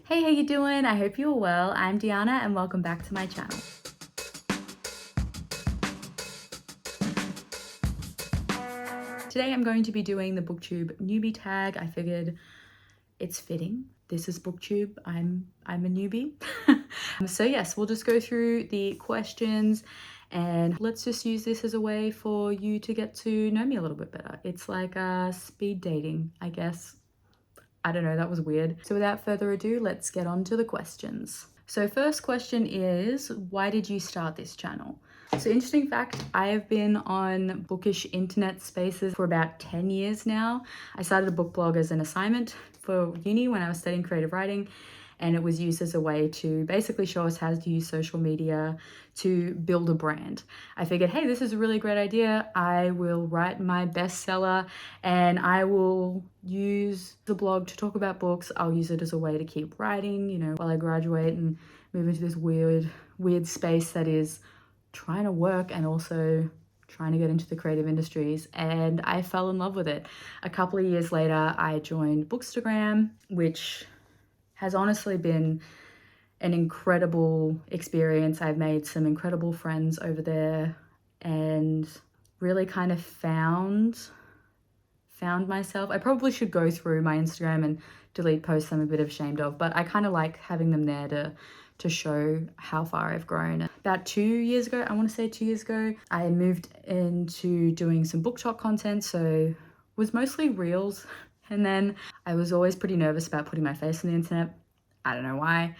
Hey, how you doing? I hope you're well. I'm Deanna and welcome back to my channel. Today I'm going to be doing the Booktube newbie tag. I figured it's fitting. This is Booktube. I'm a newbie. So yes, we'll just go through the questions and let's just use this as a way for you to get to know me a little bit better. It's like speed dating, I guess. I don't know, that was weird. So without further ado, let's get on to the questions. So first question is, why did you start this channel? So interesting fact, I have been on bookish internet spaces for about 10 years now. I started a book blog as an assignment for uni when I was studying creative writing, and it was used as a way to basically show us how to use social media to build a brand. I figured, hey, this is a really great idea. I will write my bestseller and I will use the blog to talk about books. I'll use it as a way to keep writing, you know, while I graduate and move into this weird space that is trying to work and also trying to get into the creative industries, and I fell in love with it. A couple of years later, I joined Bookstagram, which has honestly been an incredible experience. I've made some incredible friends over there and really kind of found myself. I probably should go through my Instagram and delete posts I'm a bit ashamed of, but I kind of like having them there to show how far I've grown. About 2 years ago, I want to say 2 years ago, I moved into doing some bookshop content, so it was mostly reels. And then I was always pretty nervous about putting my face on the internet. I don't know why.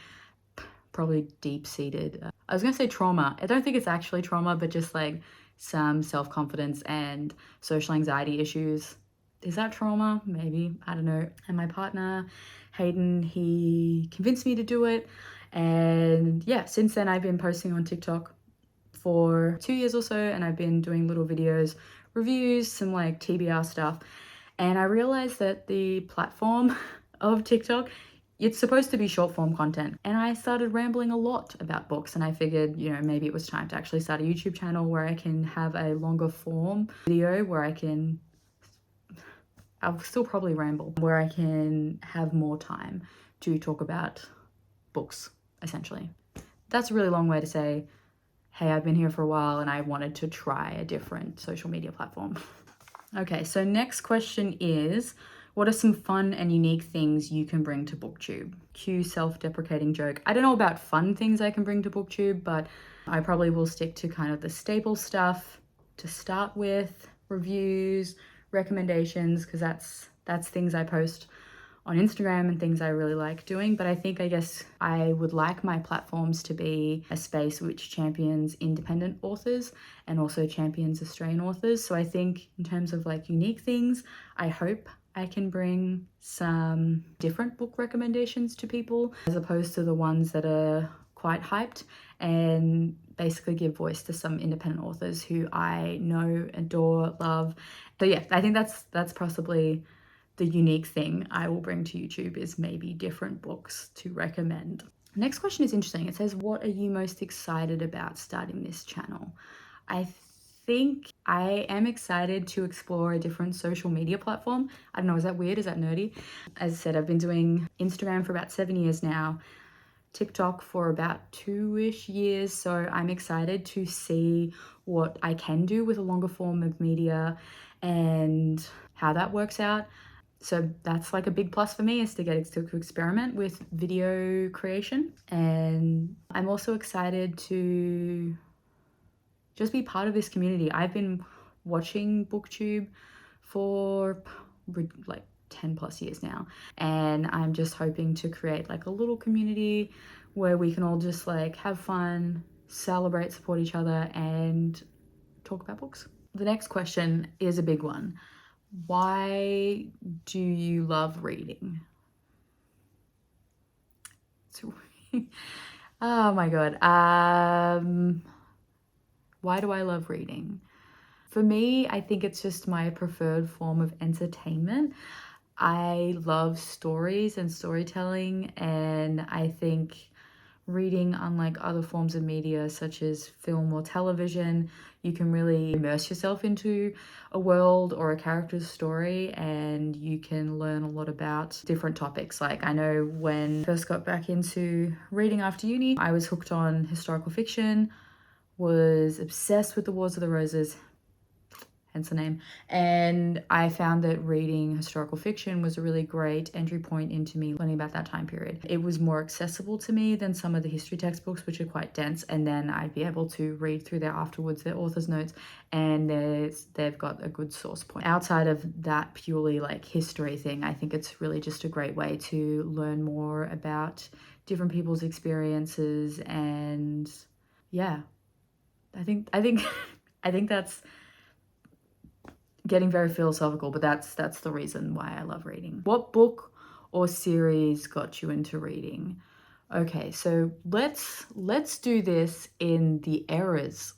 Probably deep-seated. I was gonna say trauma. I don't think it's actually trauma, but just like some self-confidence and social anxiety issues. Is that trauma? Maybe, I don't know. And my partner, Hayden, he convinced me to do it. And yeah, since then I've been posting on TikTok for 2 years or so, and I've been doing little videos, reviews, some like TBR stuff. And I realized that the platform of TikTok, it's supposed to be short form content. And I started rambling a lot about books, and I figured, you know, maybe it was time to actually start a YouTube channel where I can have a longer form video where I'll still probably ramble, where I can have more time to talk about books, essentially. That's a really long way to say, hey, I've been here for a while and I wanted to try a different social media platform. Okay, so next question is, what are some fun and unique things you can bring to Booktube? Cue self-deprecating joke. I don't know about fun things I can bring to Booktube, but I probably will stick to kind of the staple stuff to start with, reviews, recommendations, because that's things I post on Instagram and things I really like doing. But I guess I would like my platforms to be a space which champions independent authors and also champions Australian authors. So I think in terms of like unique things, I hope I can bring some different book recommendations to people as opposed to the ones that are quite hyped, and basically give voice to some independent authors who I know, adore, love. So yeah, I think that's possibly the unique thing I will bring to YouTube, is maybe different books to recommend. Next question is interesting. It says, what are you most excited about starting this channel? I think I am excited to explore a different social media platform. I don't know, is that weird? Is that nerdy? As I said, I've been doing Instagram for about 7 years now, TikTok for about 2-ish years. So I'm excited to see what I can do with a longer form of media and how that works out. So that's like a big plus for me, is to get to experiment with video creation. And I'm also excited to just be part of this community. I've been watching Booktube for like 10 plus years now, and I'm just hoping to create like a little community where we can all just like have fun, celebrate, support each other, and talk about books. The next question is a big one. Why do you love reading? Oh my god. Why do I love reading? For me, I think it's just my preferred form of entertainment. I love stories and storytelling, and I think reading, unlike other forms of media such as film or television, you can really immerse yourself into a world or a character's story, and you can learn a lot about different topics. Like, I know when I first got back into reading after uni, I was hooked on historical fiction, was obsessed with the Wars of the Roses, hence the name. And I found that reading historical fiction was a really great entry point into me learning about that time period. It was more accessible to me than some of the history textbooks, which are quite dense, and then I'd be able to read through there afterwards, their author's notes, and they've got a good source point. Outside of that purely like history thing, I think it's really just a great way to learn more about different people's experiences. And yeah, I think I think that's getting very philosophical, but that's the reason why I love reading. What book or series got you into reading? Okay, so let's do this in the eras.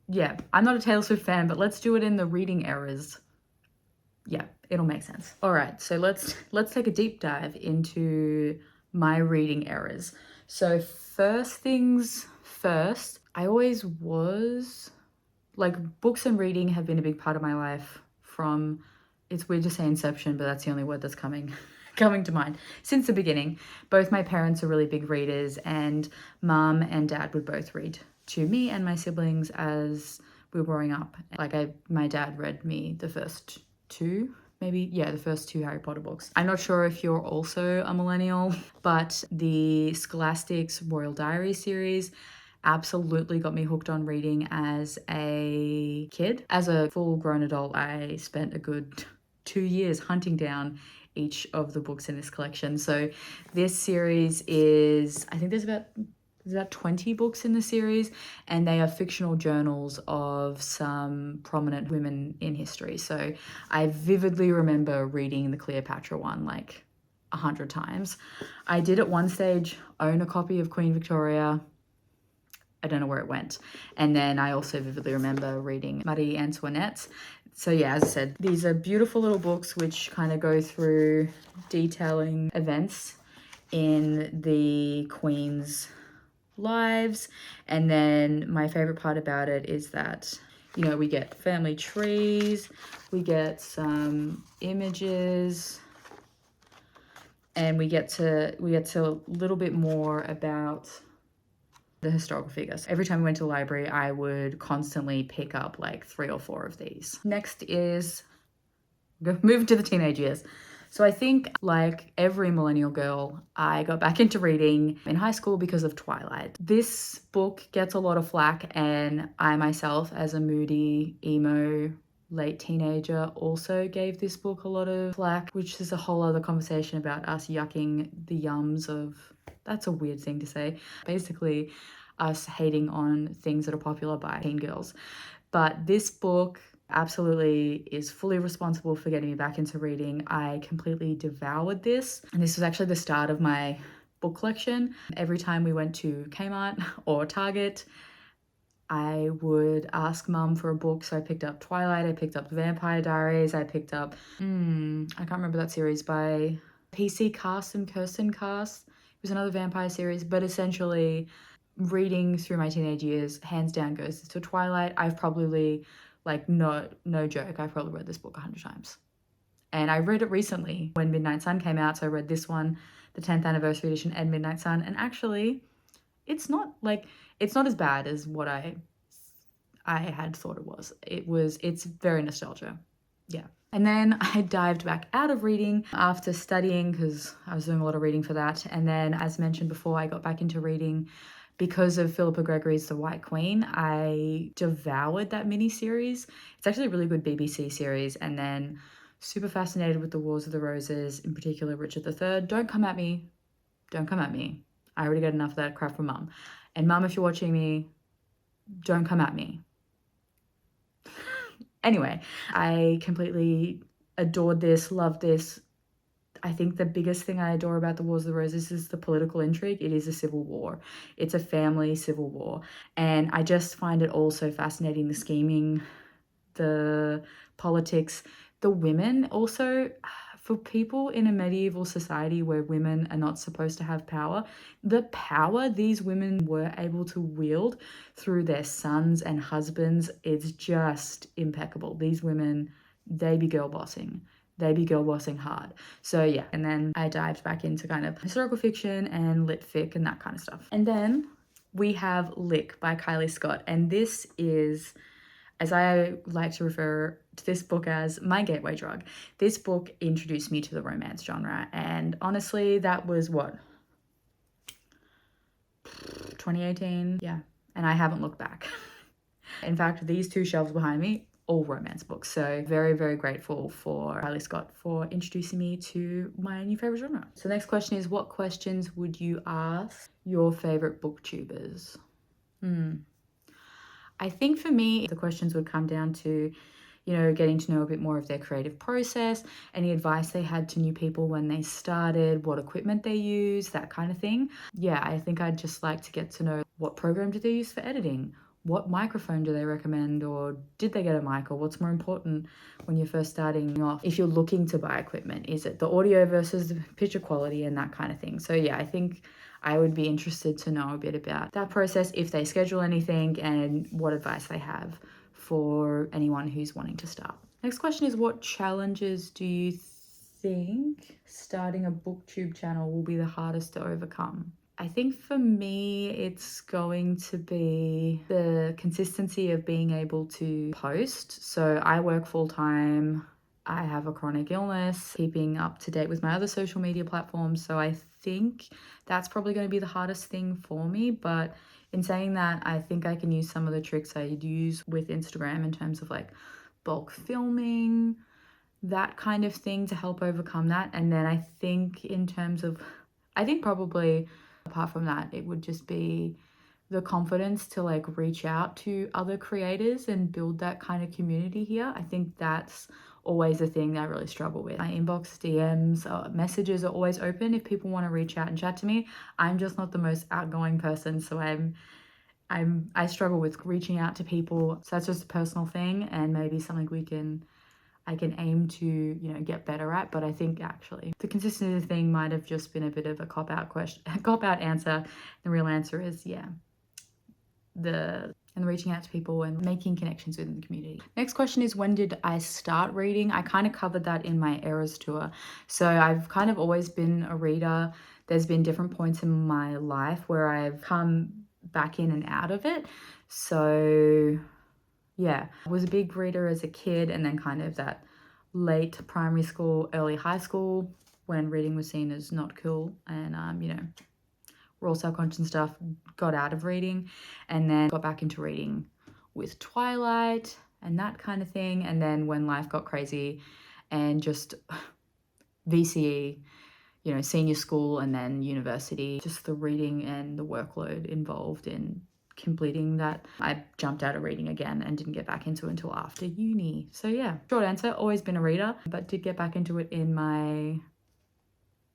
Yeah, I'm not a Taylor Swift fan, but let's do it in the reading eras. Yeah, it'll make sense. All right, so let's take a deep dive into my reading eras. So first things first, I always was like, books and reading have been a big part of my life from, it's weird to say inception, but that's the only word that's coming to mind, since the beginning. Both my parents are really big readers, and mum and dad would both read to me and my siblings as we were growing up. Like, my dad read me the first two, maybe, yeah, the first two Harry Potter books. I'm not sure if you're also a millennial, but the Scholastic's Royal Diary series absolutely got me hooked on reading as a kid. As a full grown adult, I spent a good 2 years hunting down each of the books in this collection. So this series is, I think there's about 20 books in the series, and they are fictional journals of some prominent women in history. So I vividly remember reading the Cleopatra one like 100 times. I did at one stage own a copy of Queen Victoria. I don't know where it went. And then I also vividly remember reading Marie Antoinette. So yeah, as I said, these are beautiful little books which kind of go through detailing events in the Queen's lives. And then my favorite part about it is that, you know, we get family trees, we get some images, and we get to a little bit more about the historical figures. Every time I went to the library, I would constantly pick up like 3 or 4 of these. Next is moving to the teenage years. So I think, like every millennial girl, I got back into reading in high school because of Twilight. This book gets a lot of flack, and I myself, as a moody, emo, late teenager, also gave this book a lot of flack, which is a whole other conversation about us yucking the yums of, that's a weird thing to say, basically us hating on things that are popular by teen girls. But this book absolutely is fully responsible for getting me back into reading. I completely devoured this, and this was actually the start of my book collection. Every time we went to Kmart or Target, I would ask mum for a book. So I picked up Twilight, I picked up The Vampire Diaries, I picked up, I can't remember that series, by PC Cast and Kirsten Cast. It was another vampire series, but essentially reading through my teenage years, hands down goes to Twilight. I've probably, like, no joke, I've probably read this book 100 times. And I read it recently when Midnight Sun came out, so I read this one, the 10th anniversary edition, and Midnight Sun, and actually, it's not as bad as what I had thought it was. It's very nostalgia. Yeah. And then I dived back out of reading after studying, because I was doing a lot of reading for that. And then, as mentioned before, I got back into reading because of Philippa Gregory's The White Queen. I devoured that mini-series. It's actually a really good BBC series. And then super fascinated with the Wars of the Roses, in particular Richard III. Don't come at me. Don't come at me. I already got enough of that crap from mum. And mum, if you're watching me, don't come at me. Anyway, I completely adored this, loved this. I think the biggest thing I adore about the Wars of the Roses is the political intrigue. It is a civil war. It's a family civil war. And I just find it all so fascinating, the scheming, the politics, the women also. for people in a medieval society where women are not supposed to have power, the power these women were able to wield through their sons and husbands is just impeccable. These women, they be girl bossing. They be girl bossing hard. So yeah, and then I dived back into kind of historical fiction and lit fic and that kind of stuff. And then we have Lick by Kylie Scott, and this is, as I like to refer to this book as, my gateway drug. This book introduced me to the romance genre, and honestly, that was what? 2018? Yeah, and I haven't looked back. In fact, these two shelves behind me, all romance books. So very, very grateful for Kylie Scott for introducing me to my new favorite genre. So next question is, what questions would you ask your favorite booktubers? I think for me, the questions would come down to, you know, getting to know a bit more of their creative process, any advice they had to new people when they started, what equipment they use, that kind of thing. Yeah, I think I'd just like to get to know what program do they use for editing? What microphone do they recommend, or did they get a mic, or what's more important when you're first starting off? If you're looking to buy equipment, is it the audio versus the picture quality and that kind of thing? So yeah, I think I would be interested to know a bit about that process, if they schedule anything, and what advice they have for anyone who's wanting to start. Next question is, what challenges do you think starting a booktube channel will be the hardest to overcome? I think for me, it's going to be the consistency of being able to post. So I work full time. I have a chronic illness, keeping up to date with my other social media platforms. So I think that's probably going to be the hardest thing for me. But in saying that, I think I can use some of the tricks I'd use with Instagram in terms of like bulk filming, that kind of thing, to help overcome that. And then I think in terms of, I think probably apart from that, it would just be the confidence to like reach out to other creators and build that kind of community here. I think that's always a thing that I really struggle with. My inbox, DMs, messages are always open if people want to reach out and chat to me. I'm just not the most outgoing person, so I struggle with reaching out to people. So that's just a personal thing, and maybe something I can aim to, you know, get better at. But I think actually the consistency thing might have just been a bit of a cop-out question, cop-out answer. The real answer is, yeah, and reaching out to people and making connections within the community. Next question is, when did I start reading? I kind of covered that in my Eras tour. So I've kind of always been a reader. There's been different points in my life where I've come back in and out of it. So yeah, I was a big reader as a kid, and then kind of that late primary school, early high school, when reading was seen as not cool, and you know, we're all self-conscious and stuff, got out of reading, and then got back into reading with Twilight and that kind of thing. And then when life got crazy and just VCE, you know, senior school and then university, just the reading and the workload involved in completing that, I jumped out of reading again and didn't get back into it until after uni. So yeah, short answer, always been a reader, but did get back into it in my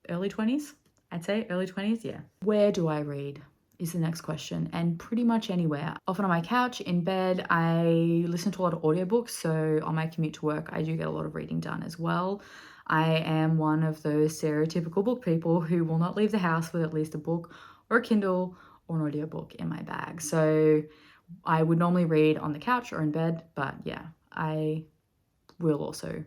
early 20s. I'd say early 20s, yeah. Where do I read is the next question, and pretty much anywhere. Often on my couch, in bed. I listen to a lot of audiobooks, so on my commute to work, I do get a lot of reading done as well. I am one of those stereotypical book people who will not leave the house with at least a book or a Kindle or an audiobook in my bag. So I would normally read on the couch or in bed, but yeah, I will also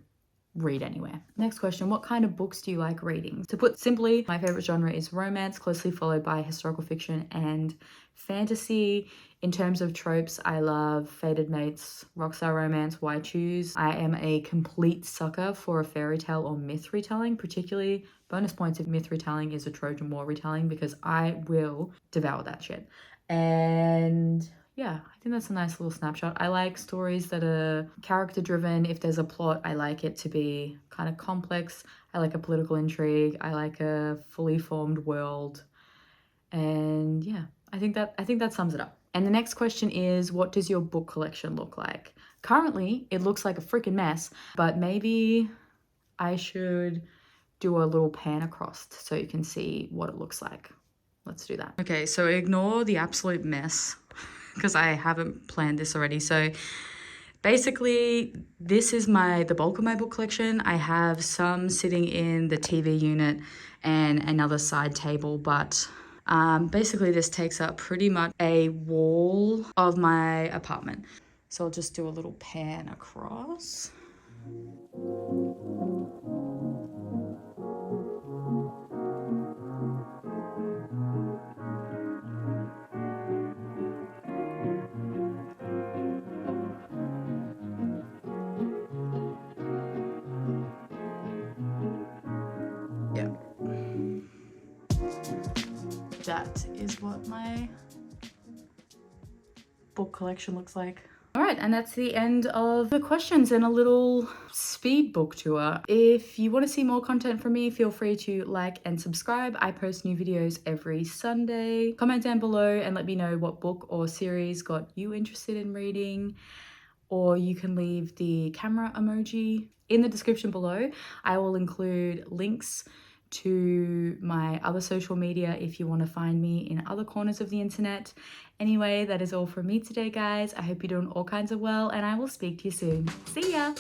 read anywhere. Next question, what kind of books do you like reading? To put simply, my favorite genre is romance, closely followed by historical fiction and fantasy. In terms of tropes, I love Fated Mates, Rockstar Romance, Why Choose. I am a complete sucker for a fairy tale or myth retelling, particularly bonus points if myth retelling is a Trojan War retelling, because I will devour that shit. And yeah, I think that's a nice little snapshot. I like stories that are character driven. If there's a plot, I like it to be kind of complex. I like a political intrigue. I like a fully formed world. And yeah, I think that sums it up. And the next question is, what does your book collection look like? Currently, it looks like a freaking mess, but maybe I should do a little pan across so you can see what it looks like. Let's do that. Okay, so ignore the absolute mess because I haven't planned this already. So Basically, this is the bulk of my book collection. I have some sitting in the TV unit and another side table, but basically this takes up pretty much a wall of my apartment. So I'll just do a little pan across. Yeah. That is what my book collection looks like. All right, and that's the end of the questions and a little speed book tour. If you want to see more content from me, feel free to like and subscribe. I post new videos every Sunday. Comment down below and let me know what book or series got you interested in reading, or you can leave the camera emoji. In the description below, I will include links to my other social media if you want to find me in other corners of the internet. Anyway, that is all from me today, guys. I hope you're doing all kinds of well, and I will speak to you soon. See ya!